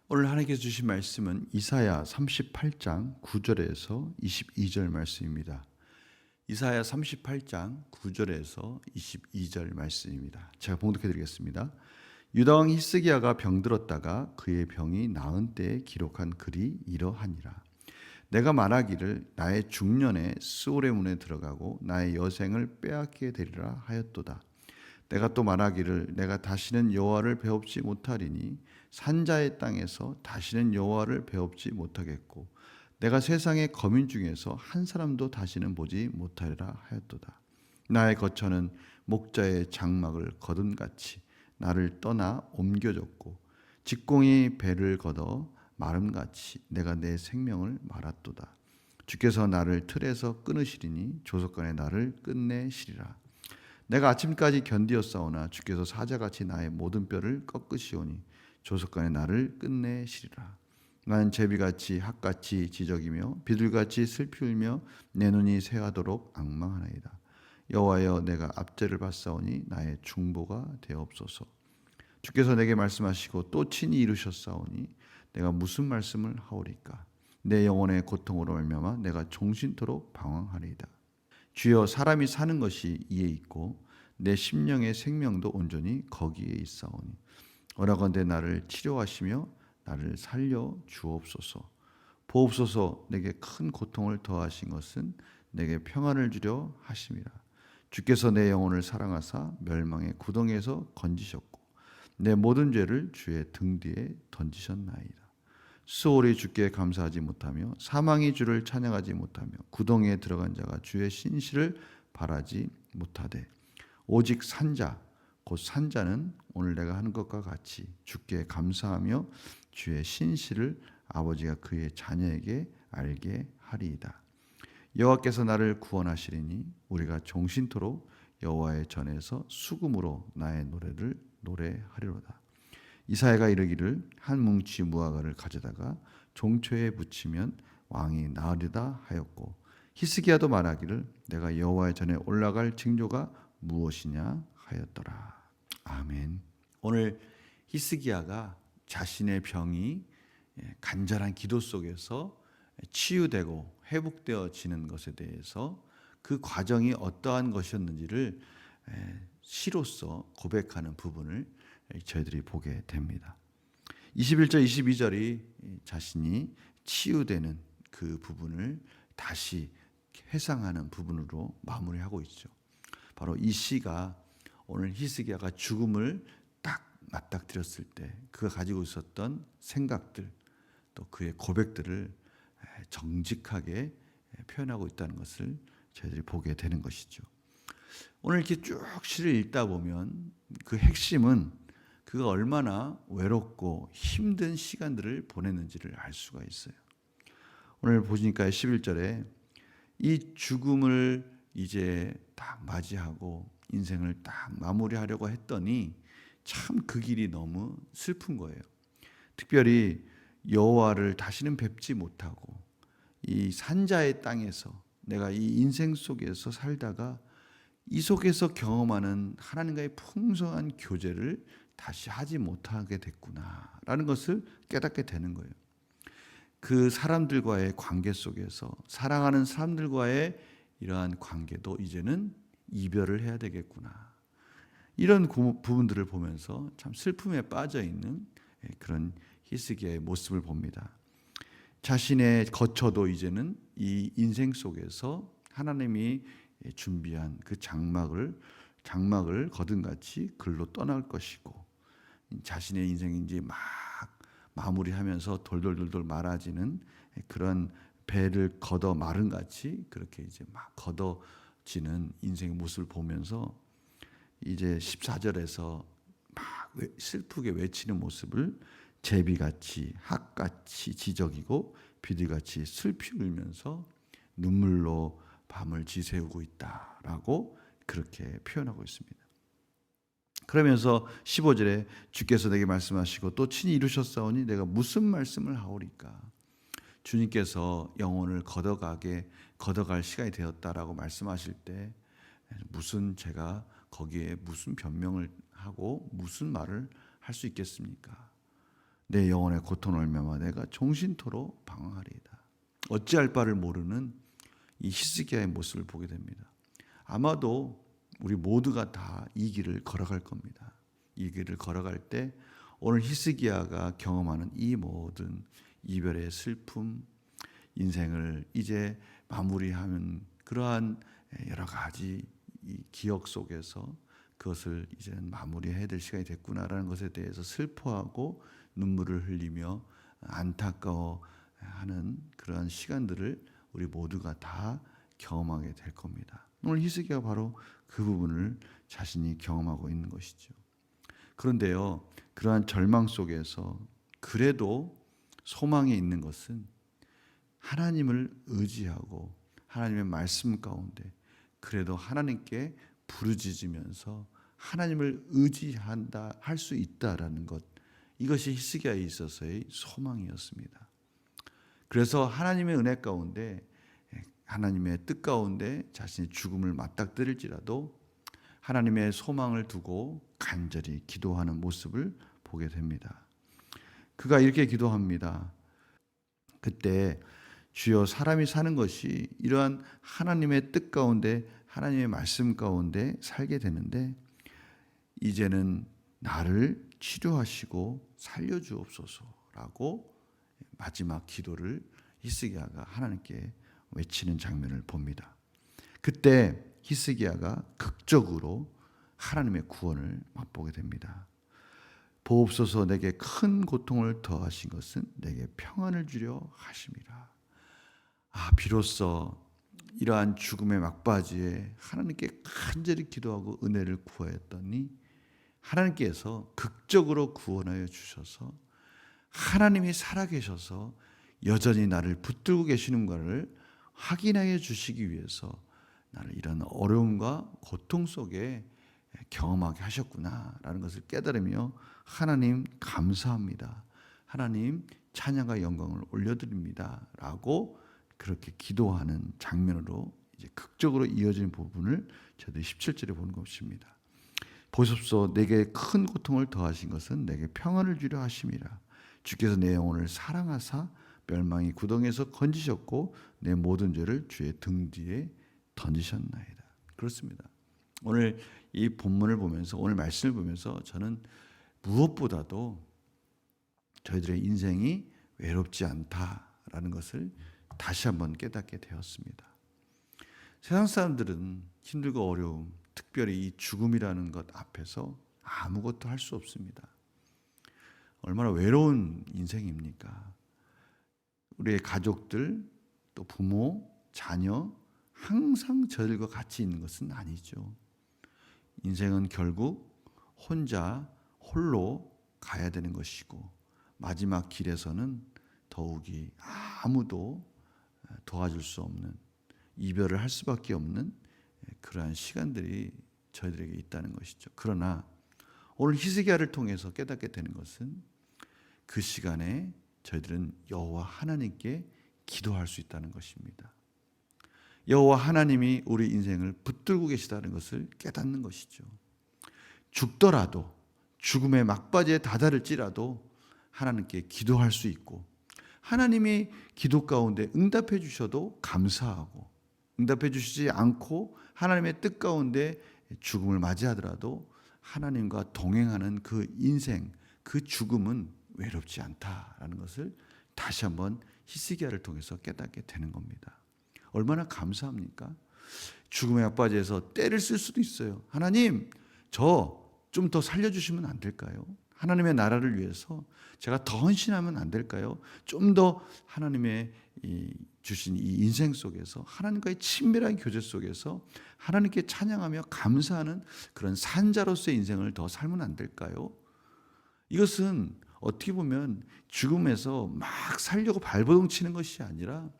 오늘 하나님께서 주신 말씀은 이사야 38장 9절에서 22절 말씀입니다. 이사야 38장 9절에서 22절 말씀입니다. 제가 봉독해 드리겠습니다. 유다 왕 히스기야가 병들었다가 그의 병이 나은 때에 기록한 글이 이러하니라. 내가 말하기를 나의 중년에 스올의 문에 들어가고 나의 여생을 빼앗게 되리라 하였도다. 내가 또 말하기를 내가 다시는 여호와를 배웁지 못하리니 산자의 땅에서 다시는 여호와를 배웁지 못하겠고 내가 세상의 거민 중에서 한 사람도 다시는 보지 못하리라 하였도다. 나의 거처는 목자의 장막을 거둔같이 나를 떠나 옮겨졌고 직공이 배를 걷어 마름같이 내가 내 생명을 말았도다. 주께서 나를 틀에서 끊으시리니 조속간에 나를 끝내시리라. 내가 아침까지 견디었사오나 주께서 사자같이 나의 모든 뼈를 꺾으시오니 조속간에 나를 끝내시리라. 나는 제비같이 학같이 지적이며 비둘같이 슬피 울며 내 눈이 새하도록 앙망하나이다. 여호와여, 내가 압제를 받사오니 나의 중보가 되옵소서. 주께서 내게 말씀하시고 또 친히 이루셨사오니 내가 무슨 말씀을 하오리까. 내 영혼의 고통으로 말미암아 내가 종신토록 방황하리이다. 주여, 사람이 사는 것이 이에 있고 내 심령의 생명도 온전히 거기에 있사오니 원하건대 나를 치료하시며 나를 살려 주옵소서. 보옵소서. 내게 큰 고통을 더하신 것은 내게 평안을 주려 하심이라. 주께서 내 영혼을 사랑하사 멸망의 구덩이에서 건지셨고 내 모든 죄를 주의 등 뒤에 던지셨나이다. 수월이 주께 감사하지 못하며 사망이 주를 찬양하지 못하며 구덩이에 들어간 자가 주의 신실을 바라지 못하되 오직 산자 곧 산자는 오늘 내가 하는 것과 같이 주께 감사하며 주의 신실을 아버지가 그의 자녀에게 알게 하리이다. 여호와께서 나를 구원하시리니 우리가 종신토록 여호와의 전에서 수금으로 나의 노래를 노래하리로다. 이사야가 이르기를 한 뭉치 무화과를 가져다가 종초에 붙이면 왕이 나으리다 하였고 히스기야도 말하기를 내가 여호와의 전에 올라갈 징조가 무엇이냐 하였더라. 아멘. 오늘 히스기야가 자신의 병이 간절한 기도 속에서 치유되고 회복되어지는 것에 대해서 그 과정이 어떠한 것이었는지를 시로써 고백하는 부분을 저희들이 보게 됩니다. 21절, 22절이 자신이 치유되는 그 부분을 다시 회상하는 부분으로 마무리하고 있죠. 바로 이 시가 오늘 히스기야가 죽음을 딱 맞닥뜨렸을 때 그가 가지고 있었던 생각들 또 그의 고백들을 정직하게 표현하고 있다는 것을 저희들이 보게 되는 것이죠. 오늘 이렇게 쭉 시를 읽다 보면 그 핵심은 그가 얼마나 외롭고 힘든 시간들을 보냈는지를 알 수가 있어요. 오늘 보니까 11절에 이 죽음을 이제 딱 맞이하고 인생을 딱 마무리하려고 했더니 참 그 길이 너무 슬픈 거예요. 특별히 여호와를 다시는 뵙지 못하고 이 산자의 땅에서 내가 이 인생 속에서 살다가 이 속에서 경험하는 하나님과의 풍성한 교제를 다시 하지 못하게 됐구나라는 것을 깨닫게 되는 거예요. 그 사람들과의 관계 속에서 사랑하는 사람들과의 이러한 관계도 이제는 이별을 해야 되겠구나. 이런 부분들을 보면서 참 슬픔에 빠져 있는 그런 히스기야의 모습을 봅니다. 자신의 거처도 이제는 이 인생 속에서 하나님이 준비한 그 장막을 거둔같이 글로 떠날 것이고 자신의 인생이 이제 막 마무리하면서 돌돌돌돌 말아지는 그런 배를 걷어 마른같이 그렇게 이제 막 걷어지는 인생의 모습을 보면서 이제 14절에서 막 슬프게 외치는 모습을 제비같이 학같이 지적이고 비둘같이 슬피 울면서 눈물로 밤을 지새우고 있다라고 그렇게 표현하고 있습니다. 그러면서 15절에 주께서 내게 말씀하시고 또 친히 이루셨사오니 내가 무슨 말씀을 하오리까. 주님께서 영혼을 걷어갈 시간이 되었다라고 말씀하실 때 무슨 제가 거기에 무슨 변명을 하고 무슨 말을 할 수 있겠습니까? 내 영혼의 고통을 알미암아 내가 종신토록 방황하리이다. 어찌할 바를 모르는 이 히스기야의 모습을 보게 됩니다. 아마도 우리 모두가 다 이 길을 걸어갈 겁니다. 이 길을 걸어갈 때 오늘 히스기야가 경험하는 이 모든 이별의 슬픔, 인생을 이제 마무리하는 그러한 여러 가지 이 기억 속에서 그것을 이제는 마무리해야 될 시간이 됐구나라는 것에 대해서 슬퍼하고 눈물을 흘리며 안타까워하는 그러한 시간들을 우리 모두가 다 경험하게 될 겁니다. 오늘 히스기야가 바로 그 부분을 자신이 경험하고 있는 것이죠. 그런데요, 그러한 절망 속에서 그래도 소망이 있는 것은 하나님을 의지하고 하나님의 말씀 가운데 그래도 하나님께 부르짖으면서 하나님을 의지한다 할 수 있다라는 것, 이것이 히스기야에 있어서의 소망이었습니다. 그래서 하나님의 은혜 가운데 하나님의 뜻 가운데 자신의 죽음을 맞닥뜨릴지라도 하나님의 소망을 두고 간절히 기도하는 모습을 보게 됩니다. 그가 이렇게 기도합니다. 그때 주여 사람이 사는 것이 이러한 하나님의 뜻 가운데 하나님의 말씀 가운데 살게 되는데 이제는 나를 치료하시고 살려주옵소서라고 마지막 기도를 히스기야가 하나님께 외치는 장면을 봅니다. 그때 히스기야가 극적으로 하나님의 구원을 맛보게 됩니다. 보옵소서 내게 큰 고통을 더하신 것은 내게 평안을 주려 하심이라. 비로소 이러한 죽음의 막바지에 하나님께 간절히 기도하고 은혜를 구하였더니 하나님께서 극적으로 구원하여 주셔서 하나님이 살아계셔서 여전히 나를 붙들고 계시는가를 확인하여 주시기 위해서 나를 이런 어려움과 고통 속에 경험하게 하셨구나라는 것을 깨달으며 하나님 감사합니다. 하나님 찬양과 영광을 올려드립니다. 라고 그렇게 기도하는 장면으로 이제 극적으로 이어진 부분을 저희들이 17절에 보는 것입니다. 보십시오. 내게 큰 고통을 더하신 것은 내게 평안을 주려 하심이라. 주께서 내 영혼을 사랑하사 멸망의 구덩이에서 건지셨고 내 모든 죄를 주의 등 뒤에 던지셨나이다. 그렇습니다. 오늘 이 본문을 보면서 오늘 말씀을 보면서 저는 무엇보다도 저희들의 인생이 외롭지 않다라는 것을 다시 한번 깨닫게 되었습니다. 세상 사람들은 힘들고 어려움, 특별히 이 죽음이라는 것 앞에서 아무것도 할 수 없습니다. 얼마나 외로운 인생입니까? 우리의 가족들, 또 부모, 자녀 항상 저들과 같이 있는 것은 아니죠. 인생은 결국 혼자 홀로 가야 되는 것이고 마지막 길에서는 더욱이 아무도 도와줄 수 없는 이별을 할 수밖에 없는 그러한 시간들이 저희들에게 있다는 것이죠. 그러나 오늘 히스기야를 통해서 깨닫게 되는 것은 그 시간에 저희들은 여호와 하나님께 기도할 수 있다는 것입니다. 여호와 하나님이 우리 인생을 붙들고 계시다는 것을 깨닫는 것이죠. 죽더라도 죽음의 막바지에 다다를지라도 하나님께 기도할 수 있고 하나님이 기도 가운데 응답해 주셔도 감사하고 응답해 주시지 않고 하나님의 뜻 가운데 죽음을 맞이하더라도 하나님과 동행하는 그 인생, 그 죽음은 외롭지 않다라는 것을 다시 한번 히스기야를 통해서 깨닫게 되는 겁니다. 얼마나 감사합니까? 죽음의 막바지에서 때를 쓸 수도 있어요. 하나님, 저 좀 더 살려주시면 안 될까요? 하나님의 나라를 위해서 제가 더 헌신하면 안 될까요? 좀 더 하나님의 주신 이 인생 속에서 하나님과의 친밀한 교제 속에서 하나님께 찬양하며 감사하는 그런 산자로서의 인생을 더 살면 안 될까요? 이것은 어떻게 보면 죽음에서 막 살려고 발버둥 치는 것이 아니라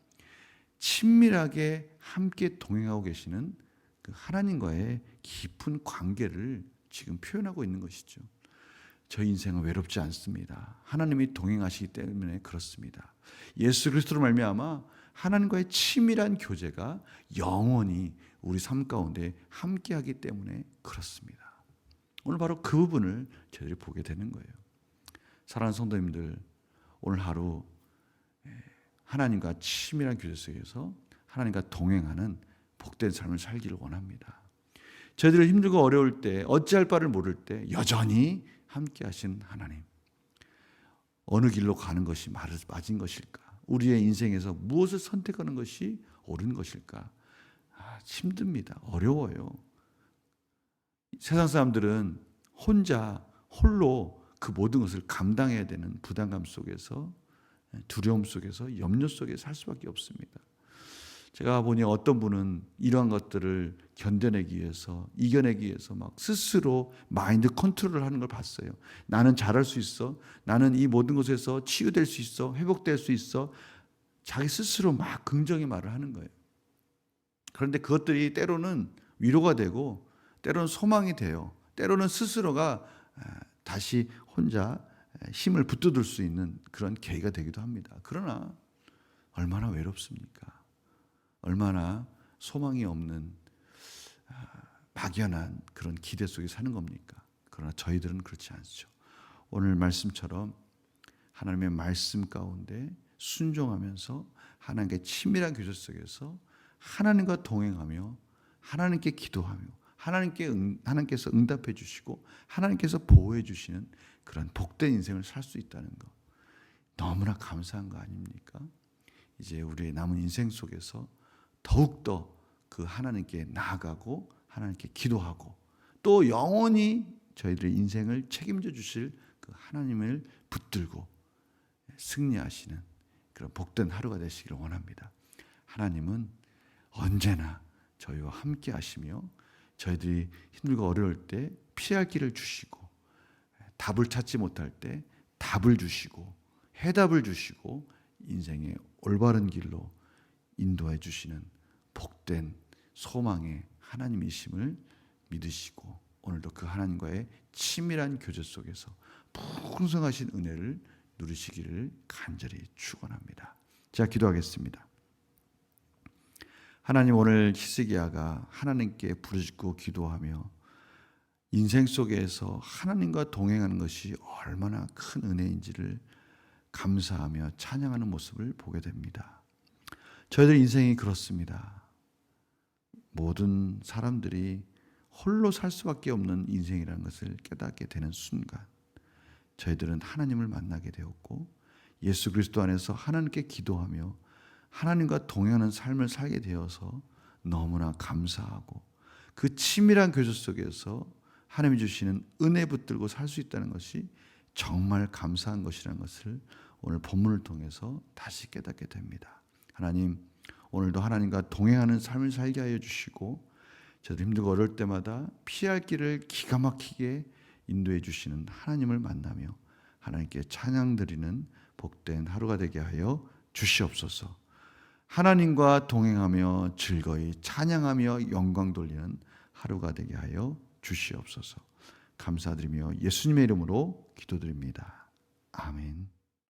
친밀하게 함께 동행하고 계시는 그 하나님과의 깊은 관계를 지금 표현하고 있는 것이죠. 저희 인생은 외롭지 않습니다. 하나님이 동행하시기 때문에 그렇습니다. 예수 그리스도로 말미암아 하나님과의 치밀한 교제가 영원히 우리 삶 가운데 함께하기 때문에 그렇습니다. 오늘 바로 그 부분을 저희들이 보게 되는 거예요. 사랑하는 성도님들, 오늘 하루 하나님과 친밀한 교제 속에서 하나님과 동행하는 복된 삶을 살기를 원합니다. 저희들이 힘들고 어려울 때, 어찌할 바를 모를 때 여전히 함께 하신 하나님, 어느 길로 가는 것이 맞은 것일까? 우리의 인생에서 무엇을 선택하는 것이 옳은 것일까? 힘듭니다. 어려워요. 세상 사람들은 홀로 그 모든 것을 감당해야 되는 부담감 속에서, 두려움 속에서, 염려 속에 살 수밖에 없습니다. 제가 보니 어떤 분은 이러한 것들을 견뎌내기 위해서, 이겨내기 위해서 막 스스로 마인드 컨트롤을 하는 걸 봤어요. 나는 잘할 수 있어. 나는 이 모든 것에서 치유될 수 있어. 회복될 수 있어. 자기 스스로 막 긍정의 말을 하는 거예요. 그런데 그것들이 때로는 위로가 되고 때로는 소망이 돼요. 때로는 스스로가 다시 혼자 힘을 붙들을 수 있는 그런 계기가 되기도 합니다. 그러나 얼마나 외롭습니까? 얼마나 소망이 없는 막연한 그런 기대 속에 사는 겁니까? 그러나 저희들은 그렇지 않죠. 오늘 말씀처럼 하나님의 말씀 가운데 순종하면서 하나님께 친밀한 교제 속에서 하나님과 동행하며 하나님께 기도하며 하나님께서 응답해 주시고 하나님께서 보호해 주시는 그런 복된 인생을 살 수 있다는 것, 너무나 감사한 거 아닙니까? 이제 우리의 남은 인생 속에서 더욱더 그 하나님께 나아가고 하나님께 기도하고 또 영원히 저희들의 인생을 책임져 주실 그 하나님을 붙들고 승리하시는 그런 복된 하루가 되시기를 원합니다. 하나님은 언제나 저희와 함께 하시며 저희들이 힘들고 어려울 때 피할 길을 주시고 답을 찾지 못할 때 답을 주시고 해답을 주시고 인생의 올바른 길로 인도해 주시는 복된 소망의 하나님이심을 믿으시고 오늘도 그 하나님과의 치밀한 교제 속에서 풍성하신 은혜를 누리시기를 간절히 축원합니다. 자, 기도하겠습니다. 하나님, 오늘 히스기야가 하나님께 부르짖고 기도하며 인생 속에서 하나님과 동행하는 것이 얼마나 큰 은혜인지를 감사하며 찬양하는 모습을 보게 됩니다. 저희들 인생이 그렇습니다. 모든 사람들이 홀로 살 수밖에 없는 인생이라는 것을 깨닫게 되는 순간 저희들은 하나님을 만나게 되었고 예수 그리스도 안에서 하나님께 기도하며 하나님과 동행하는 삶을 살게 되어서 너무나 감사하고 그 치밀한 교제 속에서 하나님이 주시는 은혜 붙들고 살 수 있다는 것이 정말 감사한 것이라는 것을 오늘 본문을 통해서 다시 깨닫게 됩니다. 하나님, 오늘도 하나님과 동행하는 삶을 살게 하여 주시고 저도 힘들고 어려울 때마다 피할 길을 기가 막히게 인도해 주시는 하나님을 만나며 하나님께 찬양 드리는 복된 하루가 되게 하여 주시옵소서. 하나님과 동행하며 즐거이 찬양하며 영광 돌리는 하루가 되게 하여 주시옵소서. 감사드리며 예수님의 이름으로 기도드립니다. 아멘.